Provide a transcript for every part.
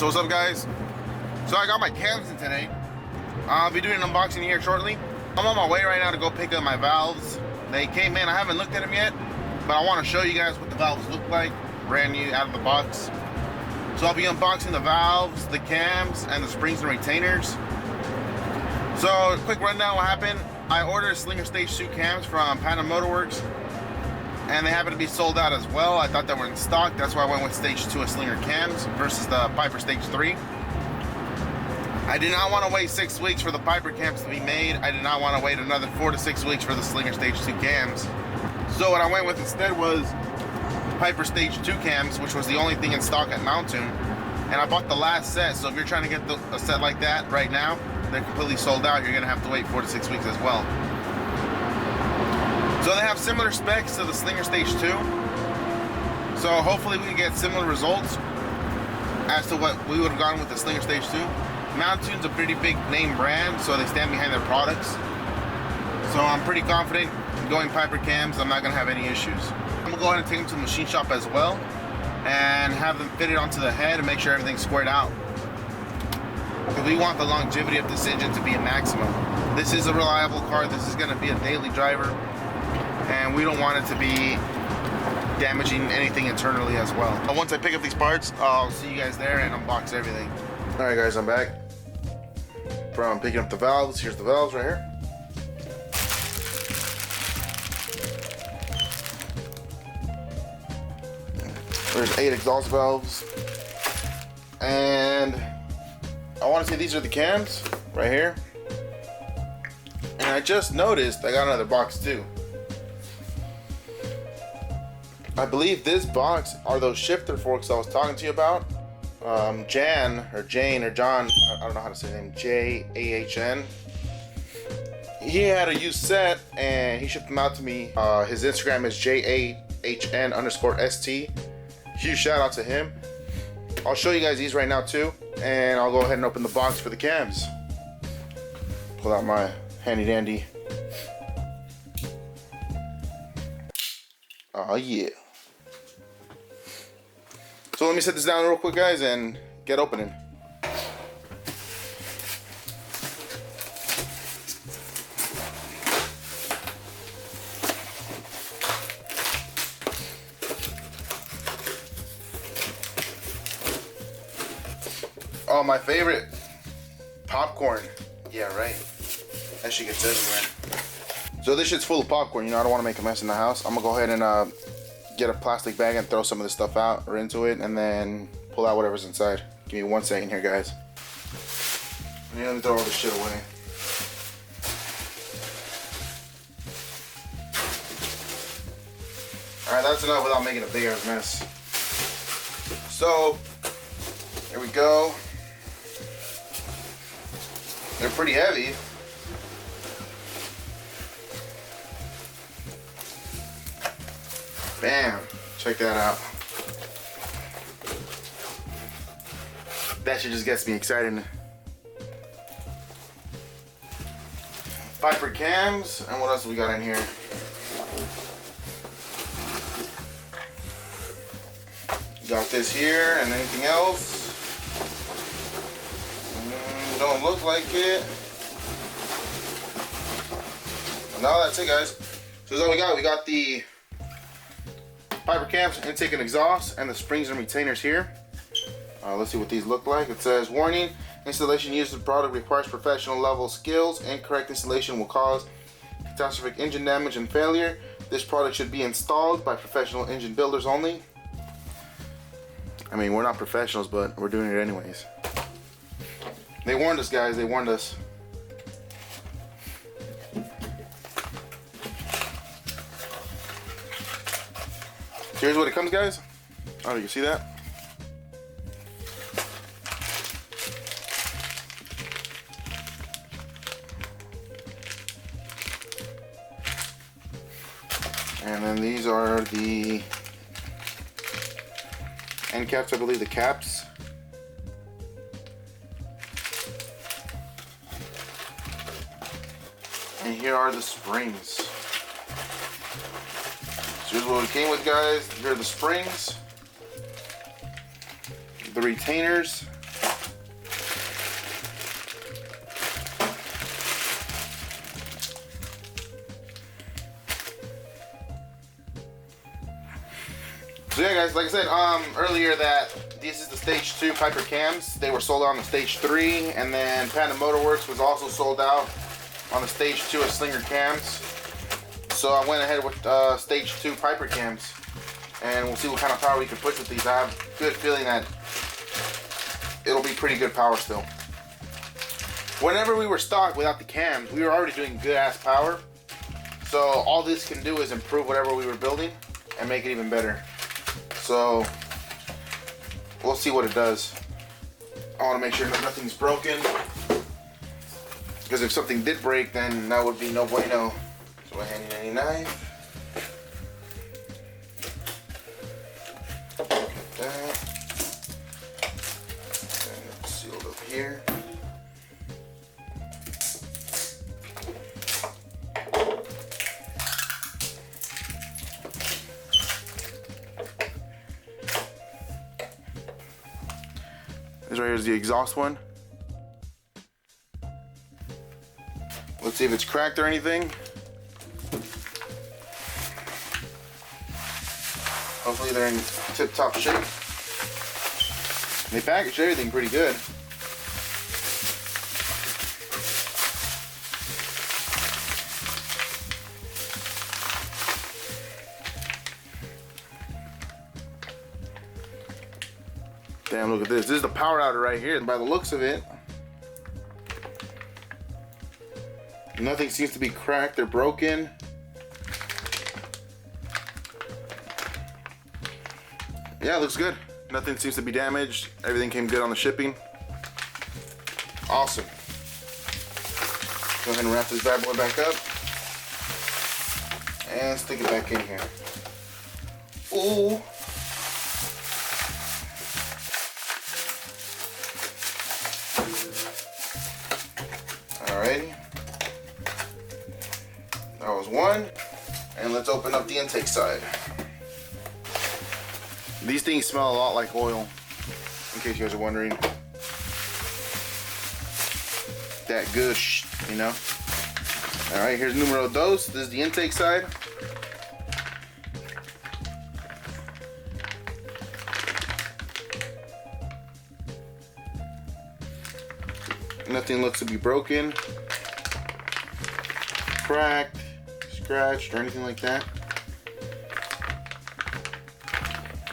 So what's up, guys? So I got my cams in today. I'll be doing an unboxing here shortly. I'm on my way right now to go pick up my valves. They came in. I haven't looked at them yet, but I want to show you guys what the valves look like, brand new out of the box. So I'll be unboxing the valves, the cams, and the springs and retainers. So quick rundown what happened. I ordered Slinger Stage 2 cams from Panda Motorworks, and they happen to be sold out as well. I thought they were in stock. That's why I went with Stage 2 of Slinger cams versus the Piper Stage 3. I did not want to wait 6 weeks for the Piper cams to be made. I did not want to wait another 4 to 6 weeks for the Slinger Stage 2 cams. So what I went with instead was Piper Stage 2 cams, which was the only thing in stock at Mountoon. And I bought the last set, so if you're trying to get a set like that right now, they're completely sold out. You're going to have to wait 4 to 6 weeks as well. So they have similar specs to the Slinger Stage 2. So hopefully we can get similar results as to what we would have gone with the Slinger Stage 2. Mountoon's a pretty big name brand, so they stand behind their products. So I'm pretty confident going Piper cams, I'm not going to have any issues. I'm going to go ahead and take them to the machine shop as well and have them fitted onto the head and make sure everything's squared out. Because we want the longevity of this engine to be a maximum. This is a reliable car. This is going to be a daily driver, and we don't want it to be damaging anything internally as well. But once I pick up these parts, I'll see you guys there and unbox everything. Alright guys, I'm back from picking up the valves. Here's the valves right here. There's 8 exhaust valves. And I want to say these are the cams right here. And I just noticed I got another box too. I believe this box are those shifter forks I was talking to you about. Jane or John, I don't know how to say his name, J-A-H-N. He had a used set and he shipped them out to me. His Instagram is JAHN_ST. Huge shout out to him. I'll show you guys these right now too, and I'll go ahead and open the box for the cams. Pull out my handy dandy. Oh yeah. So let me set this down real quick, guys, and get opening. Oh, my favorite, popcorn. Yeah, right. That shit gets everywhere. So this shit's full of popcorn. You know, I don't want to make a mess in the house. I'm gonna go ahead and get a plastic bag and throw some of this stuff out or into it, and then pull out whatever's inside. Give me 1 second here, guys. Let me throw all this shit away. Alright, that's enough without making a big ass mess. So, here we go. They're pretty heavy. Bam! Check that out. That shit just gets me excited. Piper cams, and what else do we got in here? Got this here, and anything else? Don't look like it. No, that's it, guys. So that's all we got. We got the Piper cams, intake and exhaust, and the springs and retainers here. Let's see what these look like. It says, warning, installation used in the product requires professional level skills. Incorrect installation will cause catastrophic engine damage and failure. This product should be installed by professional engine builders only. I mean, we're not professionals, but we're doing it anyways. They warned us, guys. They warned us. Here's what it comes, guys. Oh, you can see that? And then these are the end caps, I believe, the caps. And here are the springs. So here's what it came with, guys. Here are the springs, the retainers, So yeah, guys, like I said earlier, that this is the stage 2 Piper cams. They were sold out on the stage 3, and then Panda Motorworks was also sold out on the stage 2 of Slinger cams. So I went ahead with stage 2 Piper cams, and we'll see what kind of power we can push with these. I have a good feeling that it'll be pretty good power still. Whenever we were stocked without the cams, we were already doing good ass power. So all this can do is improve whatever we were building and make it even better. So we'll see what it does. I want to make sure that nothing's broken, because if something did break, then that would be no bueno. So a handy dandy knife. Like that. And it's sealed up here. This right here is the exhaust one. Let's see if it's cracked or anything. Hopefully they're in tip-top shape. They packaged everything pretty good. Damn, look at this. This is the power outer right here, and by the looks of it, nothing seems to be cracked or broken. Yeah, it looks good. Nothing seems to be damaged. Everything came good on the shipping. Awesome. Go ahead and wrap this bad boy back up. And stick it back in here. Ooh. Alrighty. That was one. And let's open up the intake side. These things smell a lot like oil, in case you guys are wondering. That gush, you know? Alright, here's numero dos. This is the intake side. Nothing looks to be broken, cracked, scratched, or anything like that.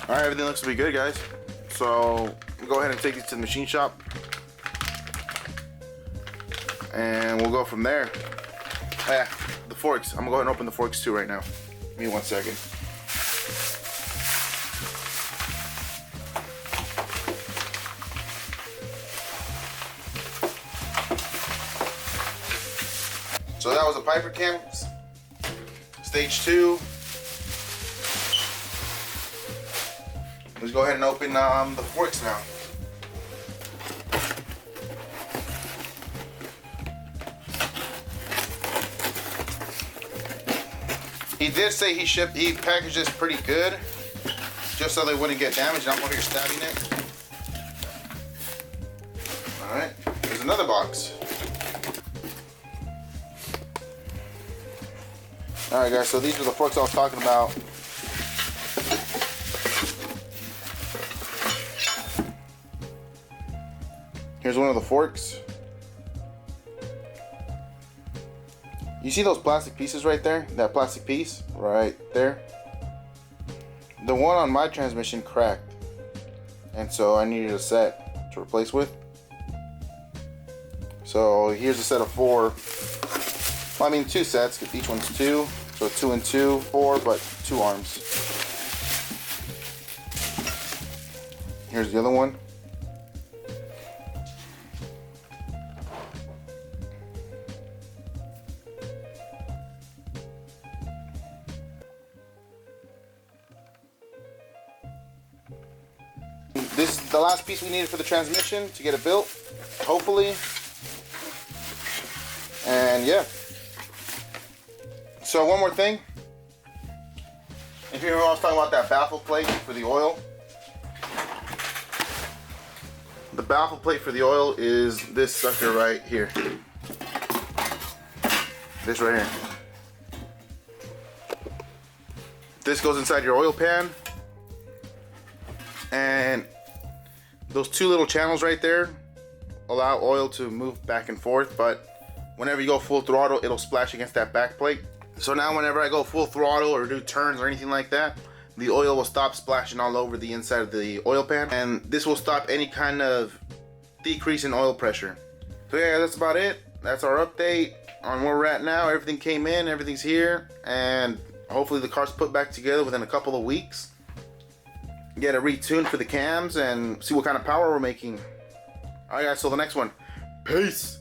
Alright, everything looks to be good, guys. So we'll go ahead and take these to the machine shop, and we'll go from there. Oh, yeah, the forks. I'm gonna go ahead and open the forks too right now. Give me 1 second. So that was a Piper cam, stage 2. Let's go ahead and open the forks now. He did say he packaged this pretty good, just so they wouldn't get damaged. I'm over here stabbing it. All right, there's another box. All right, guys. So these are the forks I was talking about. Here's one of the forks. You see those plastic pieces right there? That plastic piece right there? The one on my transmission cracked, and so I needed a set to replace with. So here's a set of 4. Well, I mean 2 sets, because each one's 2. So 2 and 2, 4, but 2 arms. Here's the other one. This is the last piece we needed for the transmission to get it built, hopefully. And yeah. So one more thing. If you remember, I was talking about that baffle plate for the oil. The baffle plate for the oil is this sucker right here. This right here. This goes inside your oil pan. And those two little channels right there allow oil to move back and forth, but whenever you go full throttle, it'll splash against that back plate. So now whenever I go full throttle or do turns or anything like that, the oil will stop splashing all over the inside of the oil pan, and this will stop any kind of decrease in oil pressure. So yeah, that's about it. That's our update on where we're at now. Everything came in, everything's here, and hopefully the car's put back together within a couple of weeks. Get it retuned for the cams and see what kind of power we're making. Alright guys, so the next one. Peace!